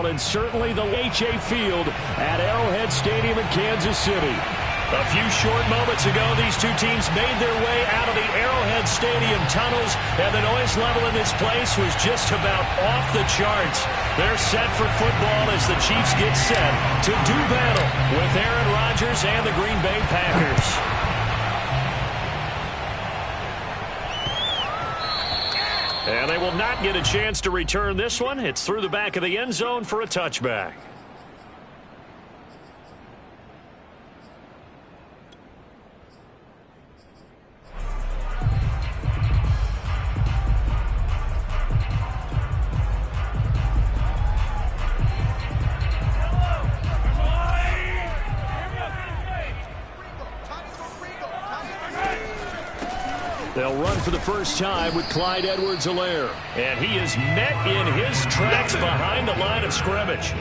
And certainly the H.A. Field at Arrowhead Stadium in Kansas City. A few short moments ago, these two teams made their way out of the Arrowhead Stadium tunnels, and the noise level in this place was just about off the charts. They're set for football as the Chiefs get set to do battle with Aaron Rodgers and the Green Bay Packers. And they will not get a chance to return this one. It's through the back of the end zone for a touchback. They'll run for the first time with Clyde Edwards-Helaire. And he is met in his tracks behind the line of scrimmage.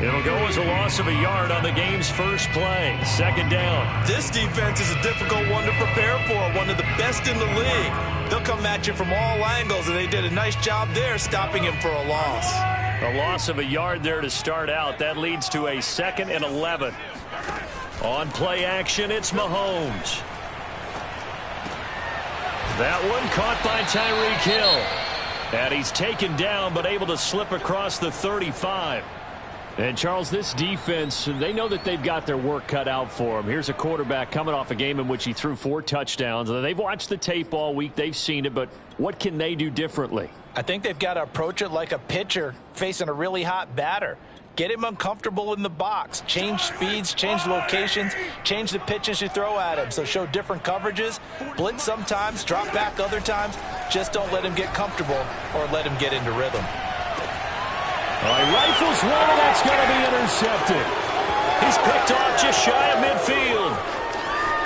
It'll go as a loss of a yard on the game's first play. Second down. This defense is a difficult one to prepare for. One of the best in the league. They'll come at you from all angles, and they did a nice job there stopping him for a loss. A loss of a yard there to start out. That leads to a 2nd and 11. On play action, it's Mahomes. That one caught by Tyreek Hill. And he's taken down but able to slip across the 35. And, Charles, this defense, they know that they've got their work cut out for them. Here's a quarterback coming off a game in which he threw 4 touchdowns. They've watched the tape all week. They've seen it. But what can they do differently? I think they've got to approach it like a pitcher facing a really hot batter. Get him uncomfortable in the box. Change speeds, change locations, change the pitches you throw at him. So show different coverages, blitz sometimes, drop back other times. Just don't let him get comfortable or let him get into rhythm. All right, rifles one, and that's going to be intercepted. He's picked off just shy of midfield.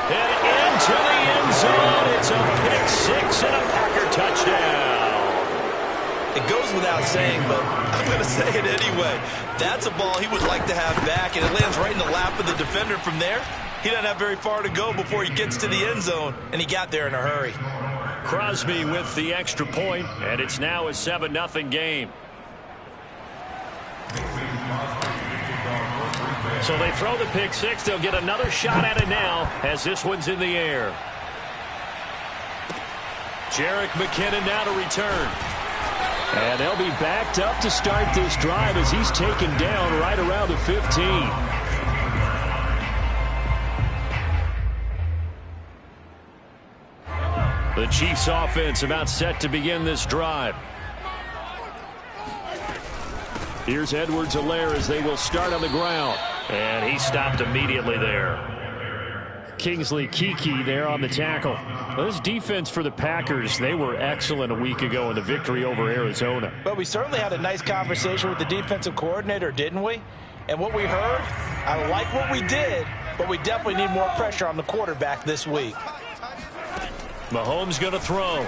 And into the end zone. It's a pick 6 and a Packer touchdown. It goes without saying, but I'm going to say it anyway. That's a ball he would like to have back, and it lands right in the lap of the defender from there. He doesn't have very far to go before he gets to the end zone, and he got there in a hurry. Crosby with the extra point, and it's now a 7-0 game. So they throw the pick 6. They'll get another shot at it now as this one's in the air. Jerick McKinnon now to return. And they'll be backed up to start this drive as he's taken down right around the 15. The Chiefs offense about set to begin this drive. Here's Edwards-Helaire as they will start on the ground. And he stopped immediately there. Kingsley Keke there on the tackle. Well, this defense for the Packers, they were excellent a week ago in the victory over Arizona. But we certainly had a nice conversation with the defensive coordinator, didn't we? And what we heard, I like what we did, but we definitely need more pressure on the quarterback this week. Mahomes going to throw.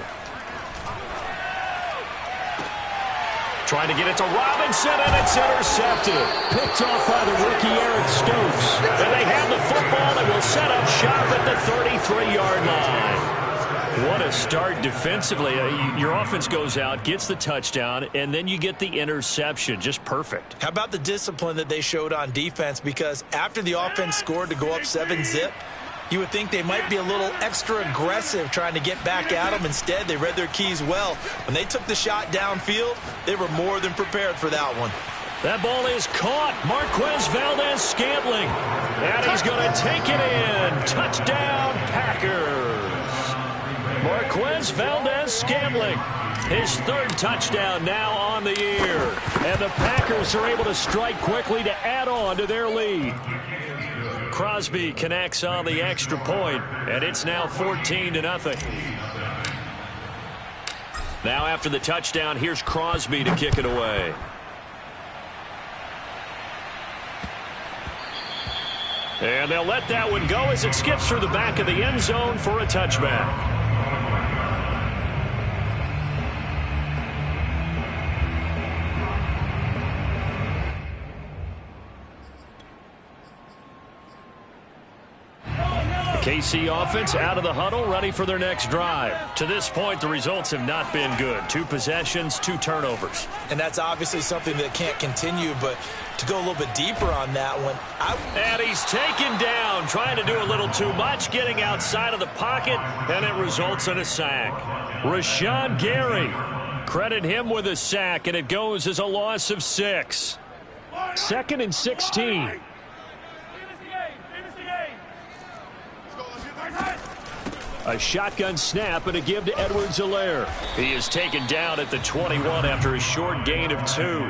Trying to get it to Robinson, and it's intercepted. Picked off by the rookie Eric Stokes. And they have the football and will set up shop at the 33-yard line. What a start defensively. Your offense goes out, gets the touchdown, and then you get the interception. Just perfect. How about the discipline that they showed on defense? Because after the offense scored to go up 7-zip, you would think they might be a little extra aggressive trying to get back at them. Instead, they read their keys well. When they took the shot downfield, they were more than prepared for that one. That ball is caught. Marquez Valdez-Scantling. And he's going to take it in. Touchdown, Packers. Marquez Valdez-Scantling. His 3rd touchdown now on the year. And the Packers are able to strike quickly to add on to their lead. Crosby connects on the extra point, and it's now 14-0. Now after the touchdown, here's Crosby to kick it away. And they'll let that one go as it skips through the back of the end zone for a touchback. KC offense out of the huddle, ready for their next drive. To this point, the results have not been good. 2 possessions, 2 turnovers. And that's obviously something that can't continue, but to go a little bit deeper on that one, and he's taken down, trying to do a little too much, getting outside of the pocket, and it results in a sack. Rashawn Gary, credit him with a sack, and it goes as a loss of 6. 2nd and 16. A shotgun snap and a give to Edwards-Helaire. He is taken down at the 21 after a short gain of 2.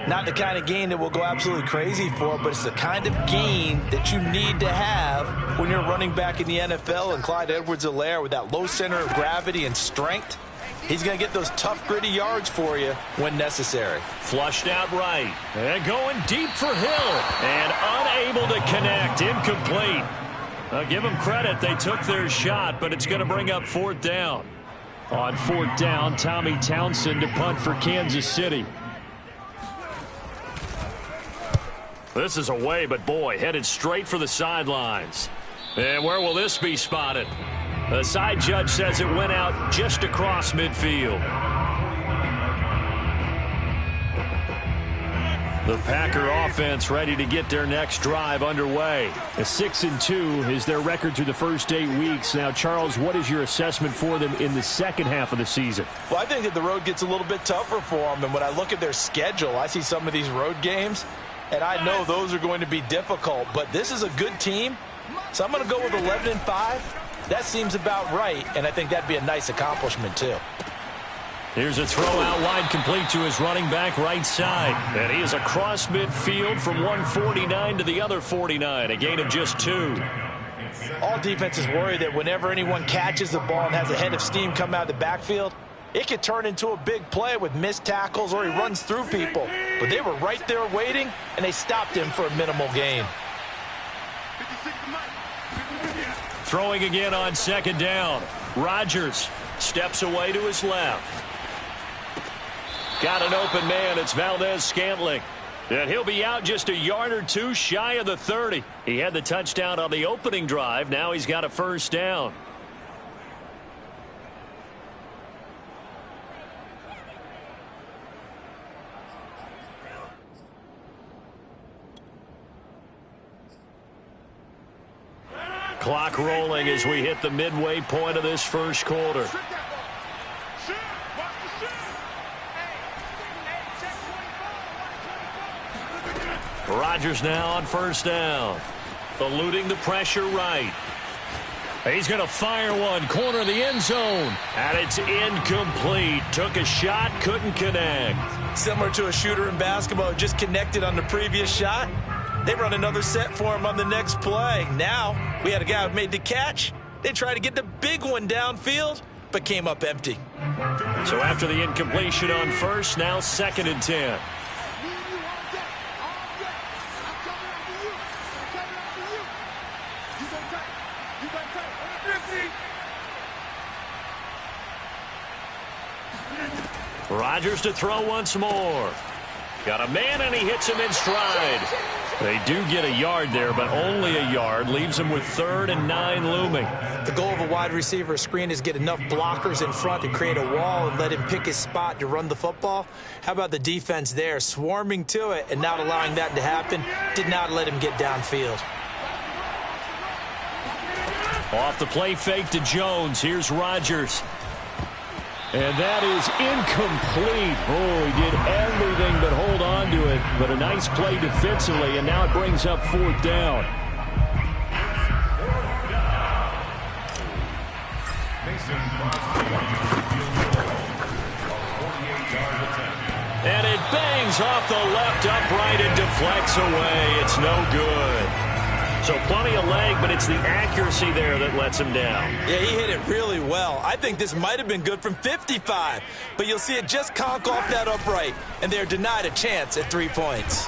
Not the kind of gain that we'll go absolutely crazy for, but it's the kind of gain that you need to have when you're running back in the NFL. And Clyde Edwards-Helaire, with that low center of gravity and strength, he's going to get those tough, gritty yards for you when necessary. Flushed out right. And going deep for Hill. And unable to connect. Incomplete. I'll give them credit. They took their shot, but it's going to bring up 4th down. On 4th down, Tommy Townsend to punt for Kansas City. This is away, but boy, headed straight for the sidelines. And where will this be spotted? The side judge says it went out just across midfield. The Packer offense ready to get their next drive underway. A 6-2 is their record through the first 8 weeks. Now, Charles, what is your assessment for them in the second half of the season? Well, I think that the road gets a little bit tougher for them. And when I look at their schedule, I see some of these road games, and I know those are going to be difficult. But this is a good team, so I'm going to go with 11-5. That seems about right, and I think that'd be a nice accomplishment, too. Here's a throw out wide, complete to his running back right side. And he is across midfield from 149 to the other 49, a gain of just 2. All defenses worry that whenever anyone catches the ball and has a head of steam come out of the backfield, it could turn into a big play with missed tackles or he runs through people. But they were right there waiting, and they stopped him for a minimal gain. Throwing again on 2nd down. Rodgers steps away to his left. Got an open man. It's Valdez-Scantling. And he'll be out just a yard or 2 shy of the 30. He had the touchdown on the opening drive. Now he's got a 1st down. Clock rolling as we hit the midway point of this first quarter. Rodgers now on 1st down. Eluding the pressure right. He's going to fire one. Corner of the end zone. And it's incomplete. Took a shot, couldn't connect. Similar to a shooter in basketball, just connected on the previous shot. They run another set for him on the next play. Now, we had a guy who made the catch. They tried to get the big one downfield, but came up empty. So after the incompletion on 1st, now 2nd and 10. Rodgers to throw once more. Got a man, and he hits him in stride. They do get a yard there, but only a yard. Leaves him with 3rd and 9 looming. The goal of a wide receiver screen is get enough blockers in front to create a wall and let him pick his spot to run the football. How about the defense there, swarming to it and not allowing that to happen? Did not let him get downfield. Off the play fake to Jones. Here's Rodgers. And that is incomplete. Oh, he did everything but hold on to it. But a nice play defensively, and now it brings up 4th down. And it bangs off the left upright and deflects away. It's no good. So plenty of leg, but it's the accuracy there that lets him down. Yeah, he hit it really well. I think this might have been good from 55, but you'll see it just conk off that upright, and they're denied a chance at 3 points.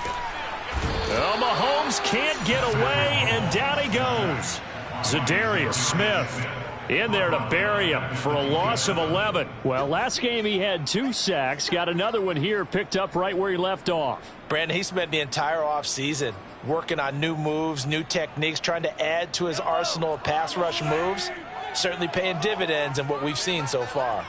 Well, Mahomes can't get away, and down he goes. Zadarius Smith In there to bury him for a loss of 11. Well, last game he had 2 sacks. Got another one here, picked up right where he left off. Brandon, he spent the entire offseason working on new moves, new techniques, trying to add to his arsenal of pass rush moves. Certainly paying dividends in what we've seen so far.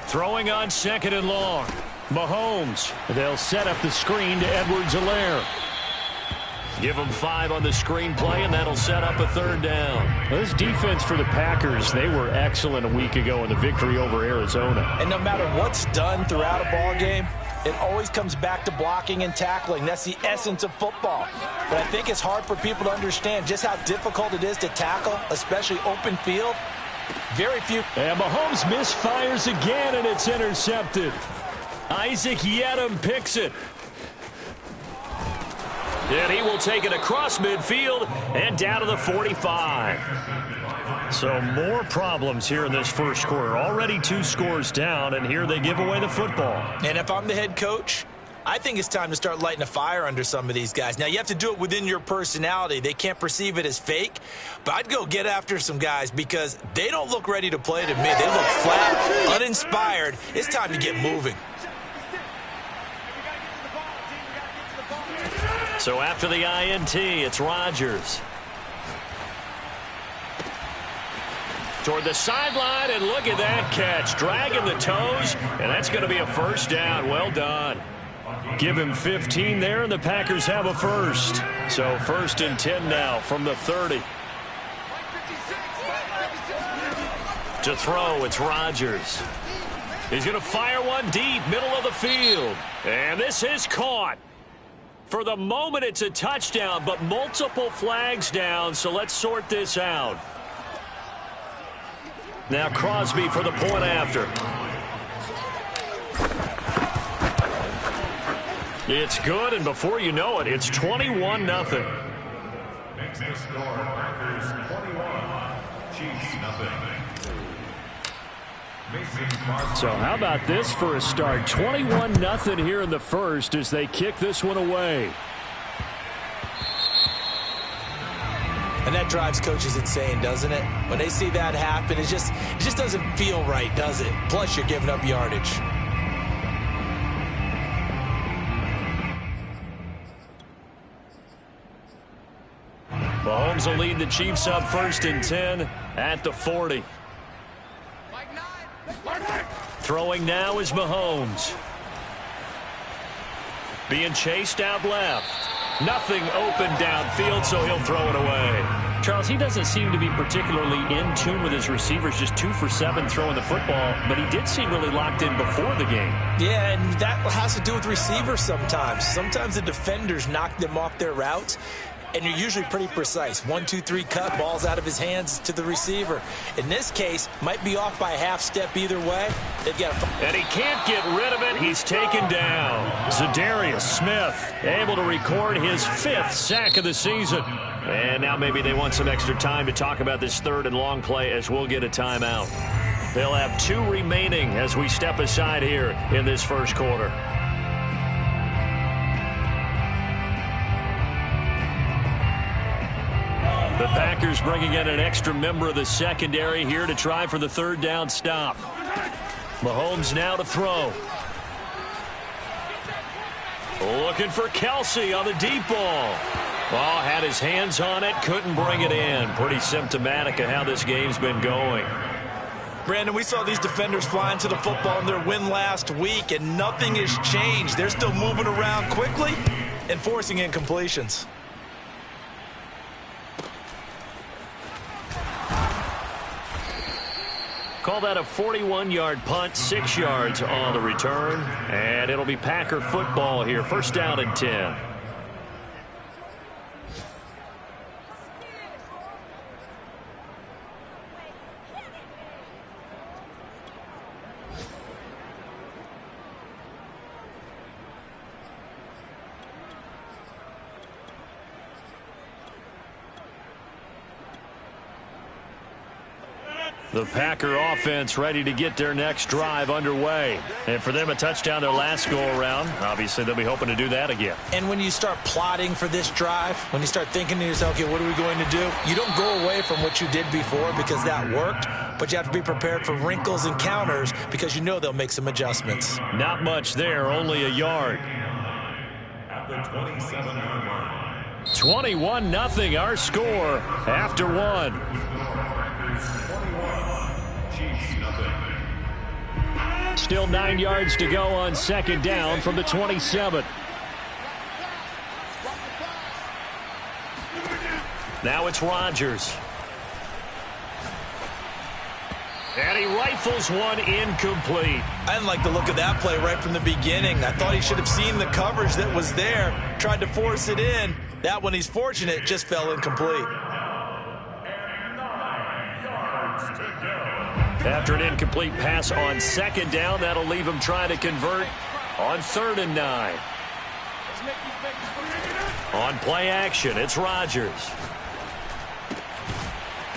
Throwing on 2nd and long. Mahomes. They'll set up the screen to Edwards-Helaire. Give him 5 on the screen play, and that'll set up a 3rd down. This defense for the Packers, they were excellent a week ago in the victory over Arizona. And no matter what's done throughout a ball game, it always comes back to blocking and tackling. That's the essence of football. But I think it's hard for people to understand just how difficult it is to tackle, especially open field. Very few. And Mahomes misfires again, and it's intercepted. Isaac Yedem picks it. And he will take it across midfield and down to the 45. So more problems here in this first quarter. Already 2 scores down, and here they give away the football. And if I'm the head coach, I think it's time to start lighting a fire under some of these guys. Now, you have to do it within your personality. They can't perceive it as fake. But I'd go get after some guys because they don't look ready to play to me. They look flat, uninspired. It's time to get moving. So after the INT, it's Rodgers. Toward the sideline, and look at that catch. Dragging the toes, and that's going to be a 1st down. Well done. Give him 15 there, and the Packers have a 1st. So 1st and 10 now from the 30. To throw, it's Rodgers. He's going to fire one deep, middle of the field. And this is caught. For the moment, it's a touchdown, but multiple flags down, so let's sort this out. Now Crosby for the point after. It's good, and before you know it, it's 21-0. Next to score, Packers 21, Chiefs 0. So how about this for a start? 21-0 here in the first as they kick this one away. And that drives coaches insane, doesn't it? When they see that happen, it just doesn't feel right, does it? Plus, you're giving up yardage. Mahomes will lead the Chiefs up 1st and 10 at the 40. Throwing now is Mahomes. Being chased out left. Nothing open downfield, so he'll throw it away. Charles, he doesn't seem to be particularly in tune with his receivers, just 2 for 7 throwing the football, but he did seem really locked in before the game. Yeah, and that has to do with receivers sometimes. Sometimes the defenders knock them off their routes, and you're usually pretty precise. 1, 2, 3 cut, balls out of his hands to the receiver. In this case, might be off by a half step either way. They've got and he can't get rid of it. He's taken down. Zadarius Smith able to record his 5th sack of the season. And now maybe they want some extra time to talk about this 3rd and long play as we'll get a timeout. They'll have 2 remaining as we step aside here in this first quarter. The Packers bringing in an extra member of the secondary here to try for the 3rd down stop. Mahomes now to throw. Looking for Kelsey on the deep ball. Well, had his hands on it, couldn't bring it in. Pretty symptomatic of how this game's been going. Brandon, we saw these defenders flying to the football in their win last week, and nothing has changed. They're still moving around quickly and forcing incompletions. Call that a 41-yard punt, 6 yards on the return. And it'll be Packer football here. 1st down and 10. The Packer offense ready to get their next drive underway. And for them, a touchdown their last go-around. Obviously, they'll be hoping to do that again. And when you start plotting for this drive, when you start thinking to yourself, okay, what are we going to do? You don't go away from what you did before because that worked, but you have to be prepared for wrinkles and counters because you know they'll make some adjustments. Not much there, only a yard. At the 27-yard line. 21-0 our score after one. Still 9 yards to go on second down from the 27. Now it's Rodgers. And he rifles one incomplete. I didn't like the look of that play right from the beginning. I thought he should have seen the coverage that was there, tried to force it in. That one, he's fortunate, just fell incomplete. After an incomplete pass on second down, that'll leave him trying to convert on 3rd and 9. On play action, it's Rodgers.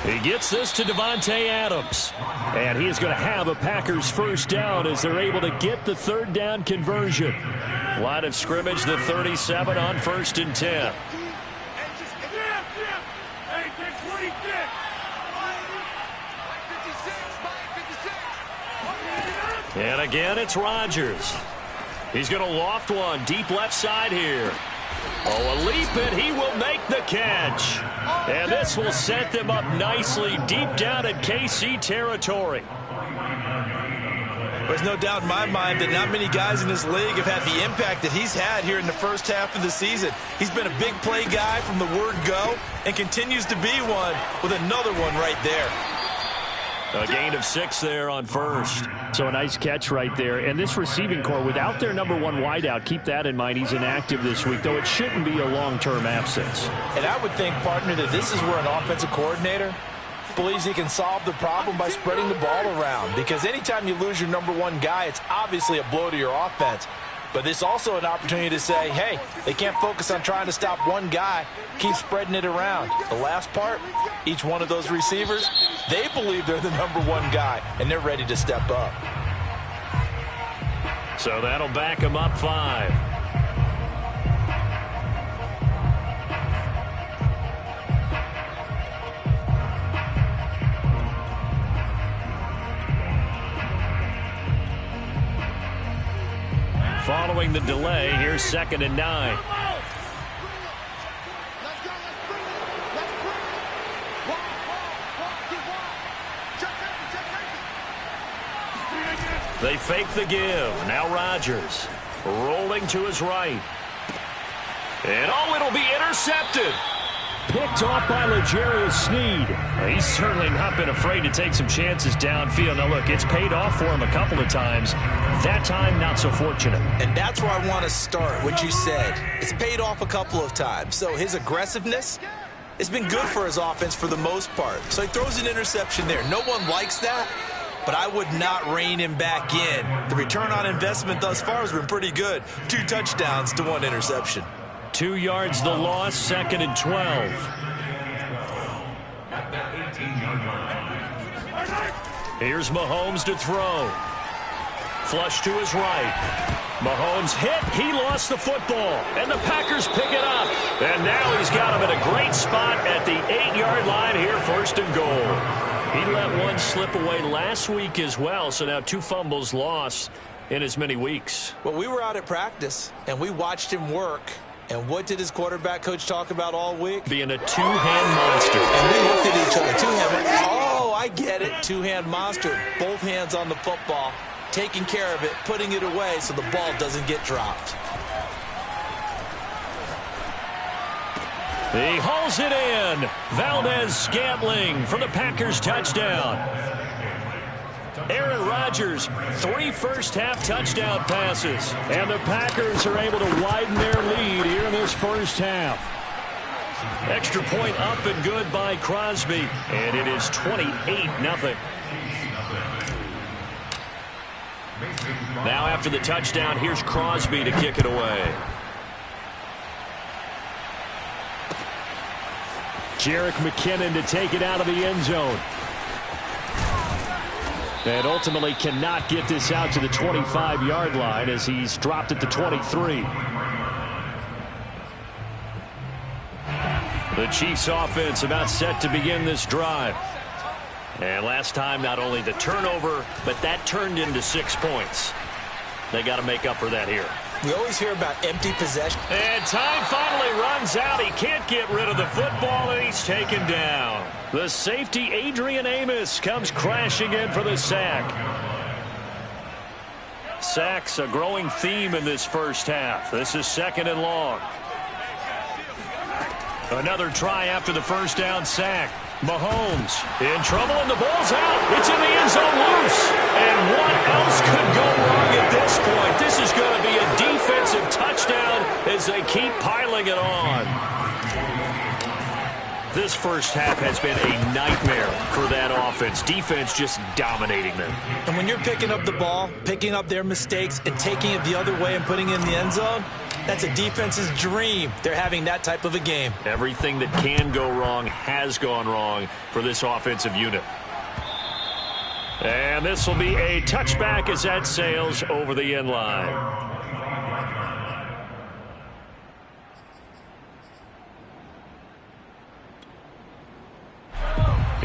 He gets this to Davante Adams. And he is going to have a Packers first down as they're able to get the 3rd down conversion. Line of scrimmage, the 37 on 1st and 10. And again, it's Rodgers. He's going to loft one deep left side here. Oh, a leap, and he will make the catch. And this will set them up nicely deep down in KC territory. There's no doubt in my mind that not many guys in this league have had the impact that he's had here in the first half of the season. He's been a big play guy from the word go and continues to be one with another one right there. A gain of 6 there on first. So a nice catch right there. And this receiving core, without their number 1 wideout, keep that in mind. He's inactive this week, though it shouldn't be a long-term absence. And I would think, partner, that this is where an offensive coordinator believes he can solve the problem by spreading the ball around. Because anytime you lose your number 1 guy, it's obviously a blow to your offense. But this is also an opportunity to say, hey, they can't focus on trying to stop one guy. Keep spreading it around. The last part, each one of those receivers, they believe they're the number 1 guy, and they're ready to step up. So that'll back him up 5. Following the delay, here's 2nd and 9. They fake the give. Now Rodgers rolling to his right. And oh, it'll be intercepted. Picked off by L'Jarius Sneed. He's certainly not been afraid to take some chances downfield. Now, look, it's paid off for him a couple of times. That time, not so fortunate. And that's where I want to start, what you said. It's paid off a couple of times. So his aggressiveness has been good for his offense for the most part. So he throws an interception there. No one likes that, but I would not rein him back in. The return on investment thus far has been pretty good. 2 touchdowns to 1 interception. 2 yards the loss, 2nd and 12. Here's Mahomes to throw. Flush to his right. Mahomes hit. He lost the football. And the Packers pick it up. And now he's got him in a great spot at the 8-yard line here, 1st and goal. He let one slip away last week as well, so now 2 fumbles lost in as many weeks. Well, we were out at practice, and we watched him work. And what did his quarterback coach talk about all week? Being a 2-hand monster. And we looked at each other. 2-hand. Oh, I get it. 2-hand monster. Both hands on the football, taking care of it, putting it away so the ball doesn't get dropped. He hauls it in. Valdez-Scantling for the Packers touchdown. Aaron Rodgers, 3 first-half touchdown passes. And the Packers are able to widen their lead here in this first half. Extra point up and good by Crosby. And it is 28-0. Now after the touchdown, here's Crosby to kick it away. Jerick McKinnon to take it out of the end zone. And ultimately cannot get this out to the 25-yard line as he's dropped at the 23. The Chiefs offense about set to begin this drive. And last time, not only the turnover, but that turned into 6 points. They got to make up for that here. We always hear about empty possession. And time finally runs out. He can't get rid of the football, and he's taken down. The safety, Adrian Amos, comes crashing in for the sack. Sacks a growing theme in this first half. This is 2nd and long. Another try after the first down sack. Mahomes in trouble, and the ball's out. It's in the end zone loose. And what else could go wrong at this point? This is going to be a defensive touchdown as they keep piling it on. This first half has been a nightmare for that offense. Defense just dominating them. And when you're picking up the ball, picking up their mistakes, and taking it the other way and putting it in the end zone, that's a defense's dream. They're having that type of a game. Everything that can go wrong has gone wrong for this offensive unit. And this will be a touchback as that sails over the end line.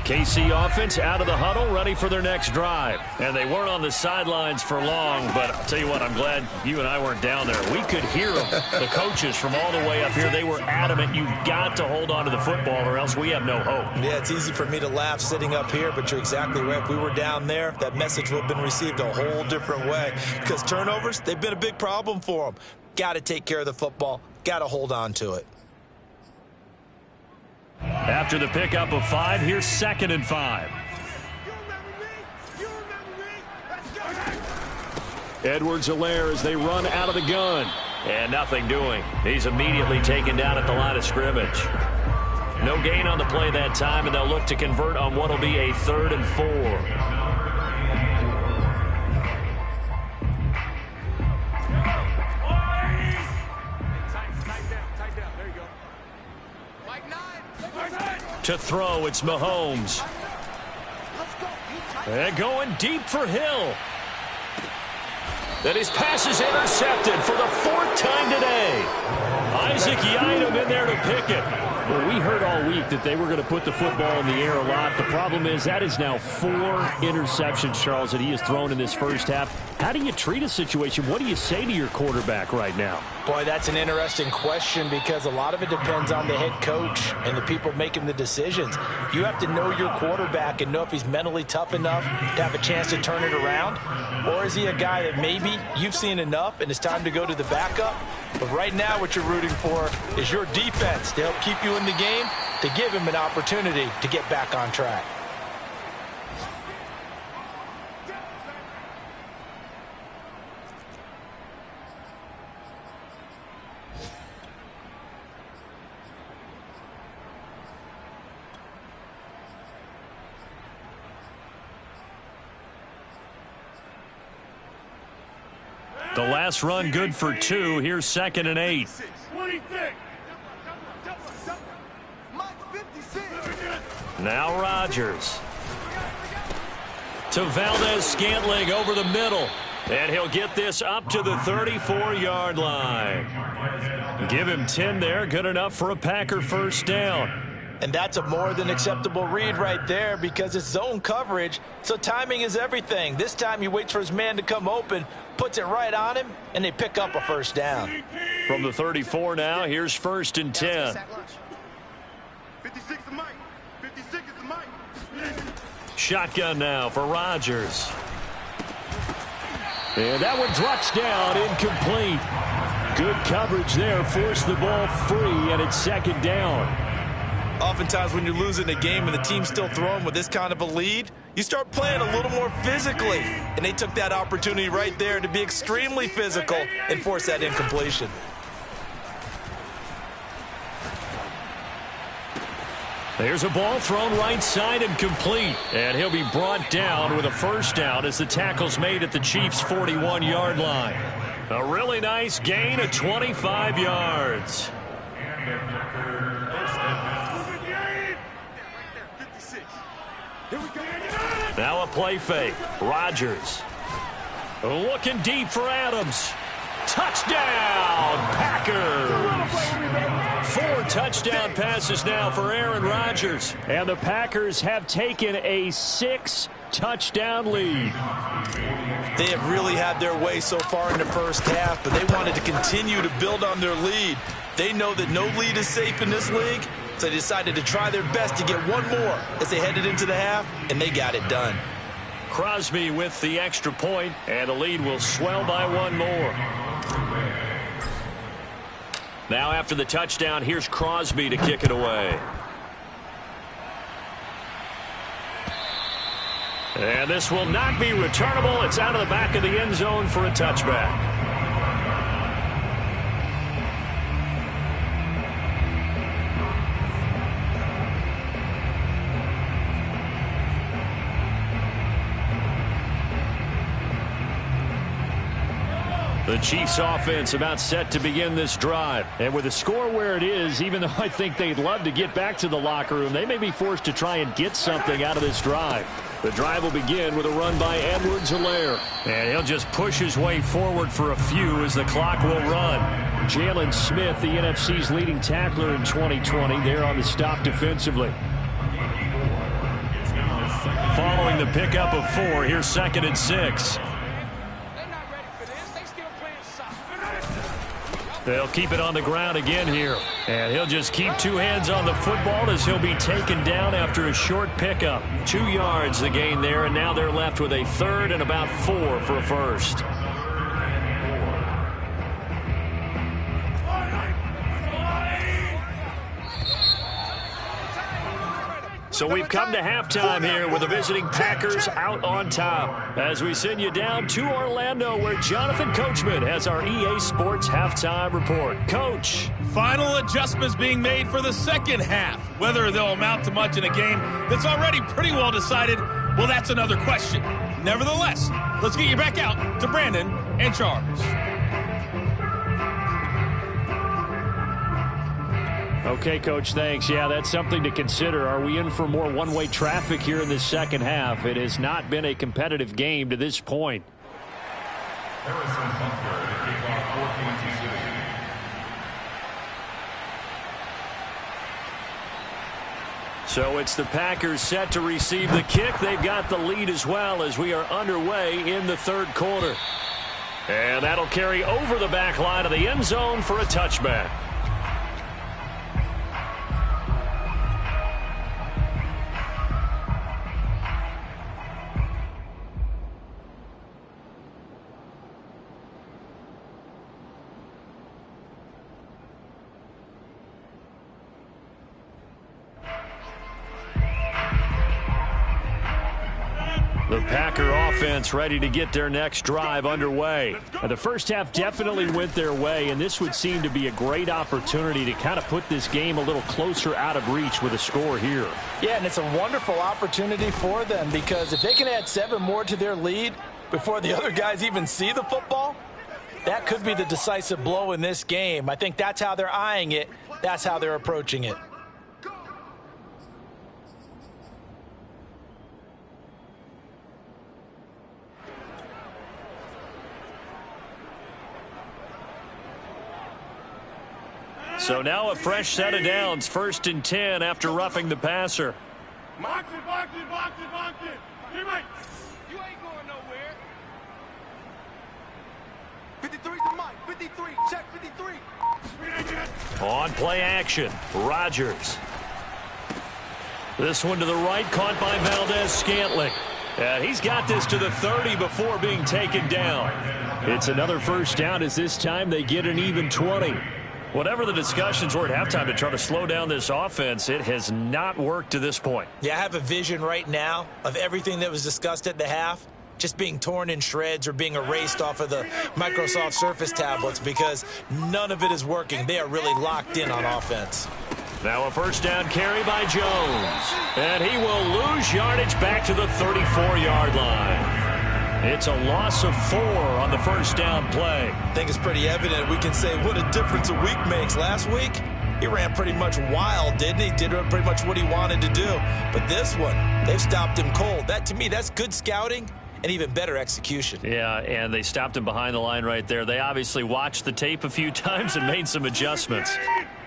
KC offense out of the huddle, ready for their next drive. And they weren't on the sidelines for long, but I'll tell you what, I'm glad you and I weren't down there. We could hear them, the coaches from all the way up here. They were adamant, you've got to hold on to the football or else we have no hope. Yeah, it's easy for me to laugh sitting up here, but you're exactly right. If we were down there, that message would have been received a whole different way. Because turnovers, they've been a big problem for them. Got to take care of the football. Got to hold on to it. After the pickup of 5, here's 2nd and 5. Edwards-Helaire as they run out of the gun. And nothing doing. He's immediately taken down at the line of scrimmage. No gain on the play that time, and they'll look to convert on what will be a 3rd and 4. To throw, it's Mahomes. And going deep for Hill. Then his pass is intercepted for the 4th time today. Isaac Yiadom in there to pick it. Well, we heard all week that they were going to put the football in the air a lot. The problem is that is now 4 interceptions, Charles, that he has thrown in this first half. How do you treat a situation? What do you say to your quarterback right now? Boy, that's an interesting question because a lot of it depends on the head coach and the people making the decisions. You have to know your quarterback and know if he's mentally tough enough to have a chance to turn it around. Or is he a guy that maybe you've seen enough and it's time to go to the backup? But right now what you're rooting for is your defense to help keep you in the game, to give him an opportunity to get back on track. The last run good for 2. Here's 2nd and 8. Now Rodgers. To Valdez-Scantling over the middle. And he'll get this up to the 34-yard line. Give him 10 there. Good enough for a Packer first down. And that's a more than acceptable read right there because it's zone coverage, so timing is everything. This time he waits for his man to come open, puts it right on him, and they pick up a first down. From the 34 now, here's 1st and 10. 56 is Mike. 56 is Mike. Shotgun now for Rodgers. And that one drops down, incomplete. Good coverage there, forced the ball free, and it's 2nd down. Oftentimes when you're losing a game and the team's still throwing with this kind of a lead, you start playing a little more physically. And they took that opportunity right there to be extremely physical and force that incompletion. There's a ball thrown right side and complete. And he'll be brought down with a first down as the tackle's made at the Chiefs' 41-yard line. A really nice gain of 25 yards. Now a play fake. Rodgers. Looking deep for Adams. Touchdown, Packers. 4 touchdown passes now for Aaron Rodgers. And the Packers have taken a 6-touchdown lead. They have really had their way so far in the first half, but they wanted to continue to build on their lead. They know that no lead is safe in this league, so they decided to try their best to get one more as they headed into the half, and they got it done. Crosby with the extra point, and the lead will swell by 1 more. Now after the touchdown, here's Crosby to kick it away. And this will not be returnable. It's out of the back of the end zone for a touchback. The Chiefs offense about set to begin this drive. And with the score where it is, even though I think they'd love to get back to the locker room, they may be forced to try and get something out of this drive. The drive will begin with a run by Edwards-Helaire. And he'll just push his way forward for a few as the clock will run. Jalen Smith, the NFC's leading tackler in 2020, there on the stop defensively. Following the pickup of 4, here's 2nd and 6. They'll keep it on the ground again here. And he'll just keep 2 hands on the football as he'll be taken down after a short pickup. 2 yards the gain there, and now they're left with a 3rd and about 4 for a first. So we've come to halftime here with the visiting Packers out on top. As we send you down to Orlando, where Jonathan Coachman has our EA Sports halftime report. Coach. Final adjustments being made for the second half. Whether they'll amount to much in a game that's already pretty well decided, well, that's another question. Nevertheless, let's get you back out to Brandon and Charles. Okay, Coach, thanks. Yeah, that's something to consider. Are we in for more one-way traffic here in the second half? It has not been a competitive game to this point. So it's the Packers set to receive the kick. They've got the lead as well as we are underway in the 3rd quarter. And that'll carry over the back line of the end zone for a touchback. The Packer offense ready to get their next drive underway. Now, the first half definitely went their way, and this would seem to be a great opportunity to kind of put this game a little closer out of reach with a score here. Yeah, and it's a wonderful opportunity for them because if they can add 7 more to their lead before the other guys even see the football, that could be the decisive blow in this game. I think that's how they're eyeing it. That's how they're approaching it. So now a fresh set of downs, 1st and 10 after roughing the passer. Box it, box it, box it, box it. Teammate. You ain't going nowhere. 53's the mic. 53. Check 53. On play action, Rodgers. This one to the right, caught by Valdez-Scantling. And he's got this to the 30 before being taken down. It's another first down as this time they get an even 20. Whatever the discussions were at halftime to try to slow down this offense, it has not worked to this point. Yeah, I have a vision right now of everything that was discussed at the half just being torn in shreds or being erased off of the Microsoft Surface tablets because none of it is working. They are really locked in on offense. Now a first down carry by Jones. And he will lose yardage back to the 34-yard line. It's a loss of 4 on the first down play. I think it's pretty evident we can say what a difference a week makes. Last week, He ran pretty much wild, didn't he? Did pretty much what he wanted to do. But this one, they've stopped him cold. That, to me, that's good scouting and even better execution. Yeah, and they stopped him behind the line right there. They obviously watched the tape a few times and made some adjustments.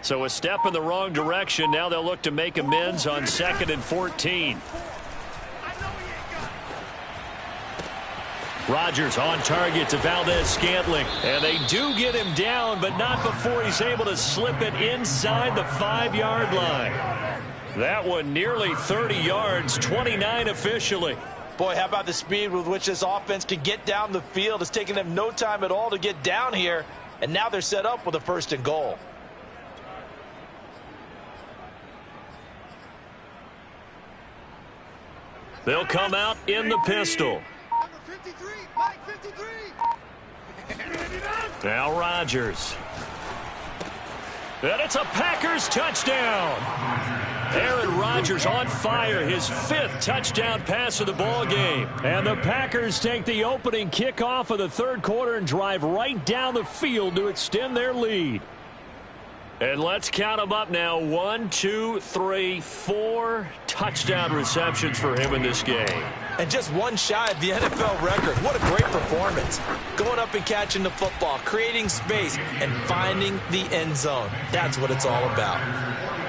So a step in the wrong direction. Now they'll look to make amends on 2nd and 14. Rodgers on target to Valdez-Scantling. And they do get him down, but not before he's able to slip it inside the 5-yard line. That one nearly 30 yards, 29 officially. Boy, how about the speed with which this offense can get down the field? It's taken them no time at all to get down here, and now they're set up with a 1st and goal. They'll come out in the pistol. Number 53, Mike 53. Now Rodgers. And it's a Packers touchdown. Aaron Rodgers on fire, his 5th touchdown pass of the ball game. And the Packers take the opening kickoff of the 3rd quarter and drive right down the field to extend their lead. And let's count them up now. 1, 2, 3, 4 touchdown receptions for him in this game. And just one shy of the NFL record. What a great performance. Going up and catching the football, creating space, and finding the end zone. That's what it's all about.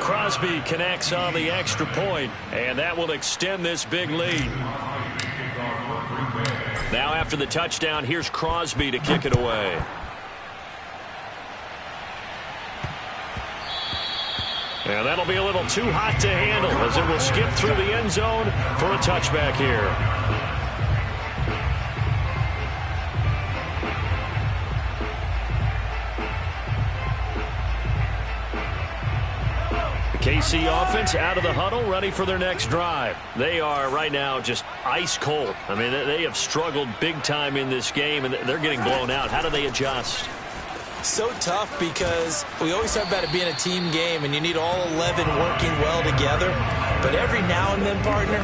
Crosby connects on the extra point, and that will extend this big lead. Now after the touchdown, here's Crosby to kick it away. And that'll be a little too hot to handle as it will skip through the end zone for a touchback here. The KC offense out of the huddle, ready for their next drive. They are right now just ice cold. I mean, they have struggled big time in this game, and they're getting blown out. How do they adjust? So tough because we always talk about it being a team game and you need all 11 working well together. But every now and then, partner,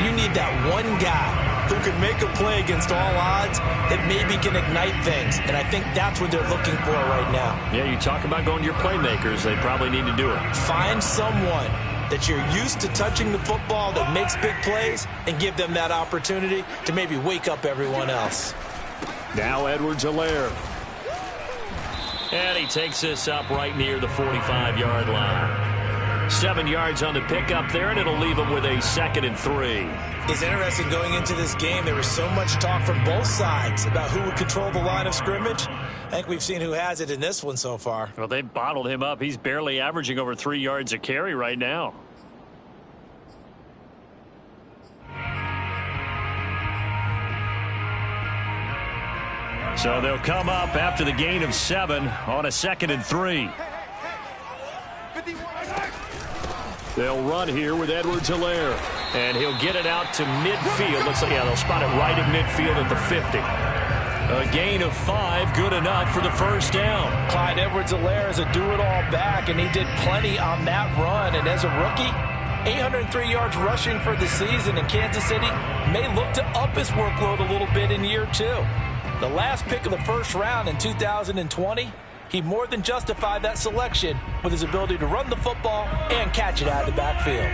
you need that one guy who can make a play against all odds that maybe can ignite things. And I think that's what they're looking for right now. Yeah, you talk about going to your playmakers. They probably need to do it. Find someone that you're used to touching the football that makes big plays and give them that opportunity to maybe wake up everyone else. Now Edwards-Helaire. And he takes this up right near the 45-yard line. 7 yards on the pickup there, and it'll leave him with a 2nd and 3. It's interesting going into this game. There was so much talk from both sides about who would control the line of scrimmage. I think we've seen who has it in this one so far. Well, they bottled him up. He's barely averaging over 3 yards a carry right now. So they'll come up after the gain of 7 on a 2nd and 3. They'll run here with Edwards-Helaire. And he'll get it out to midfield. Looks like, yeah, they'll spot it right at midfield at the 50. A gain of 5, good enough for the 1st down. Clyde Edwards-Helaire is a do-it-all back, and he did plenty on that run. And as a rookie, 803 yards rushing for the season in Kansas City may look to up his workload a little bit in year 2. The last pick of the 1st round in 2020, he more than justified that selection with his ability to run the football and catch it out of the backfield.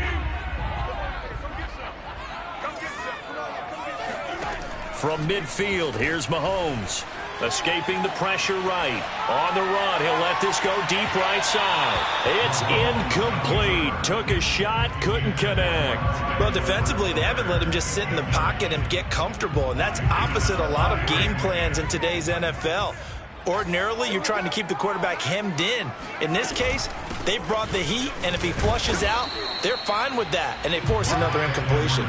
From midfield, here's Mahomes. Escaping the pressure right. On the run, he'll let this go deep right side. It's incomplete. Took a shot, couldn't connect. Well, defensively, they haven't let him just sit in the pocket and get comfortable, and that's opposite a lot of game plans in today's NFL. Ordinarily, you're trying to keep the quarterback hemmed in. In this case, they brought the heat, and if he flushes out, they're fine with that, and they force another incompletion.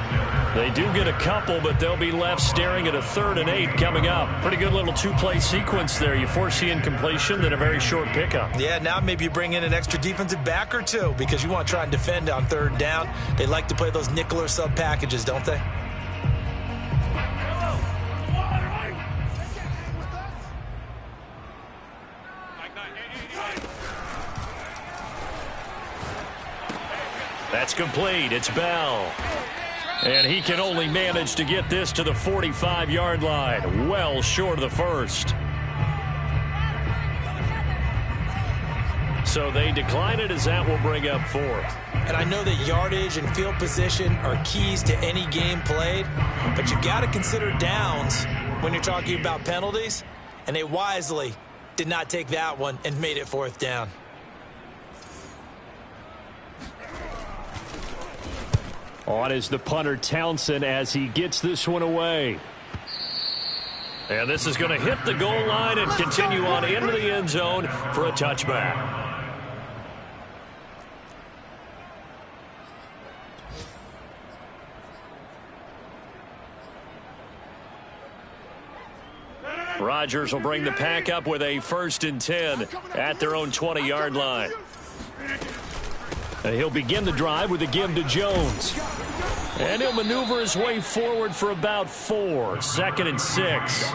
They do get a couple, but they'll be left staring at a 3rd and 8 coming up. Pretty good little 2-play sequence there. You force the incompletion, then a very short pickup. Yeah, now maybe you bring in an extra defensive back or 2 because you want to try and defend on 3rd down. They like to play those nickel or sub packages, don't they? That's complete. It's Bell. And he can only manage to get this to the 45-yard line. Well short of the 1st. So they decline it, as that will bring up fourth. And I know that yardage and field position are keys to any game played, but you've got to consider downs when you're talking about penalties, and they wisely did not take that one and made it fourth down. On is the punter, Townsend, as he gets this one away. And this is going to hit the goal line and continue on into the end zone for a touchback. Rodgers will bring the pack up with a 1st and 10 at their own 20-yard line. And he'll begin the drive with a give to Jones. And he'll maneuver his way forward for about 4. 2nd and 6.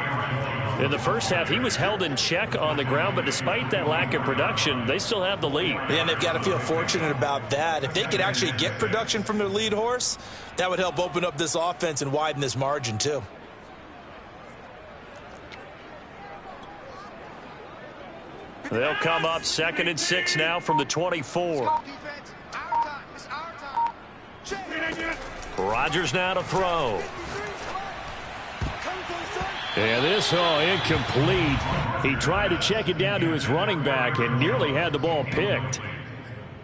In the first half, he was held in check on the ground, but despite that lack of production, they still have the lead. And they've got to feel fortunate about that. If they could actually get production from their lead horse, that would help open up this offense and widen this margin too. They'll come up 2nd and 6 now from the 24. Rodgers now to throw. And this, incomplete. He tried to check it down to his running back and nearly had the ball picked.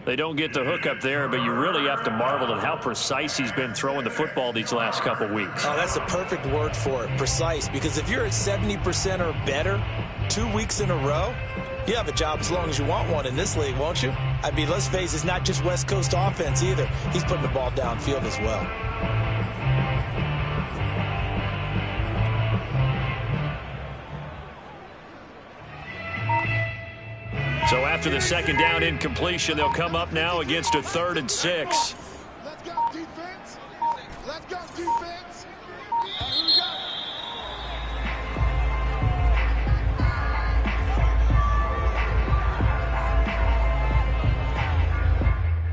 They don't get the hook up there, but you really have to marvel at how precise he's been throwing the football these last couple weeks. Oh, that's the perfect word for it, precise, because if you're at 70% or better 2 weeks in a row, you have a job as long as you want one in this league, won't you? I mean, let's face it, it's not just West Coast offense either. He's putting the ball downfield as well. So after the 2nd down incompletion, they'll come up now against a 3rd and 6. Let's go, defense. Let's go, defense. Here we go.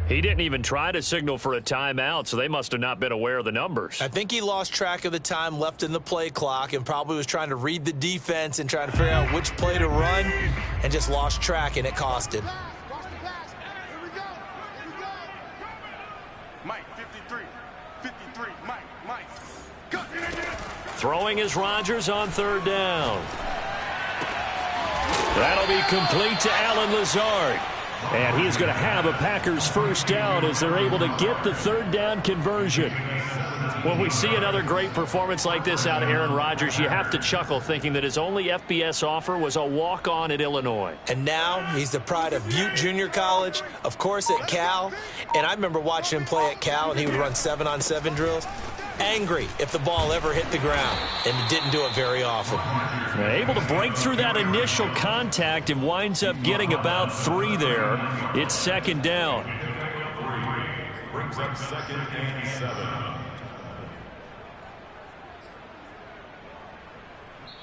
He didn't even try to signal for a timeout, so they must have not been aware of the numbers. I think he lost track of the time left in the play clock and probably was trying to read the defense and trying to figure out which play to run and just lost track, and it cost him. Watch the pass. Here we go. Here we go. Mike, 53. Mike. Go. Throwing is Rodgers on 3rd down. That'll be complete to Allen Lazard. And he's going to have a Packers 1st down as they're able to get the 3rd down conversion. When we see another great performance like this out of Aaron Rodgers, you have to chuckle thinking that his only FBS offer was a walk-on at Illinois. And now he's the pride of Butte Junior College, of course at Cal. And I remember watching him play at Cal, and he would run 7-on-7 drills. Angry if the ball ever hit the ground, and he didn't do it very often. Able to break through that initial contact and winds up getting about 3 there. It's 2nd down. Brings up 2nd and 7.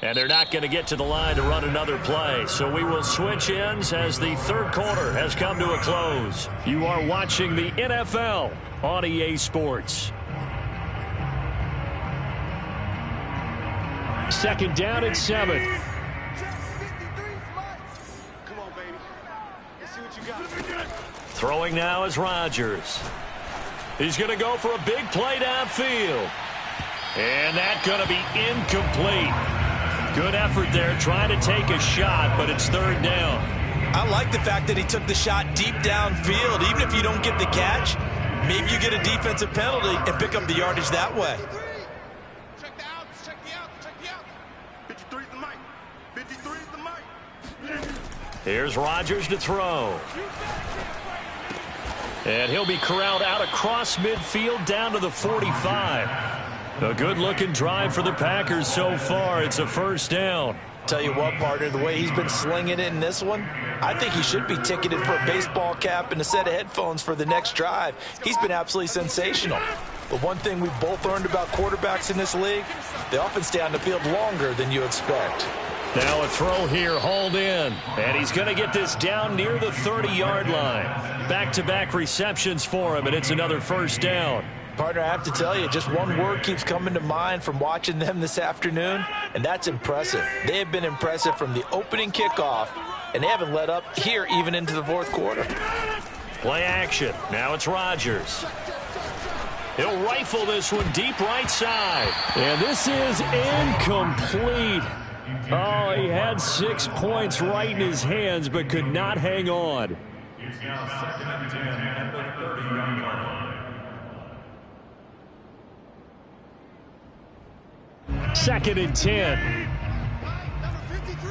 And they're not going to get to the line to run another play. So we will switch ends as the 3rd quarter has come to a close. You are watching the NFL on EA Sports. 2nd down and 7. Come on, baby. Let's see what you got. Throwing now is Rodgers. He's going to go for a big play downfield. And that's going to be incomplete. Good effort there trying to take a shot, but it's 3rd down. I like the fact that he took the shot deep downfield. Even if you don't get the catch, maybe you get a defensive penalty and pick up the yardage that way. Check the outs. Check the outs. Check the outs. 53's the mic. 53's the mic. Here's Rodgers to throw. And he'll be corralled out across midfield down to the 45. A good-looking drive for the Packers so far. It's a 1st down. Tell you what, partner, the way he's been slinging it in this one, I think he should be ticketed for a baseball cap and a set of headphones for the next drive. He's been absolutely sensational. But one thing we've both learned about quarterbacks in this league, they often stay on the field longer than you expect. Now a throw here, hauled in. And he's going to get this down near the 30-yard line. Back-to-back receptions for him, and it's another 1st down. Partner, I have to tell you, just one word keeps coming to mind from watching them this afternoon, and that's impressive. They have been impressive from the opening kickoff and they haven't let up here even into the fourth quarter. Play action. Now it's Rodgers. He'll rifle this one deep right side. And this is incomplete. Oh, he had 6 points right in his hands, but could not hang on. It's now 2nd and 10 at the 30-yard line. 2nd and 10. Number 53.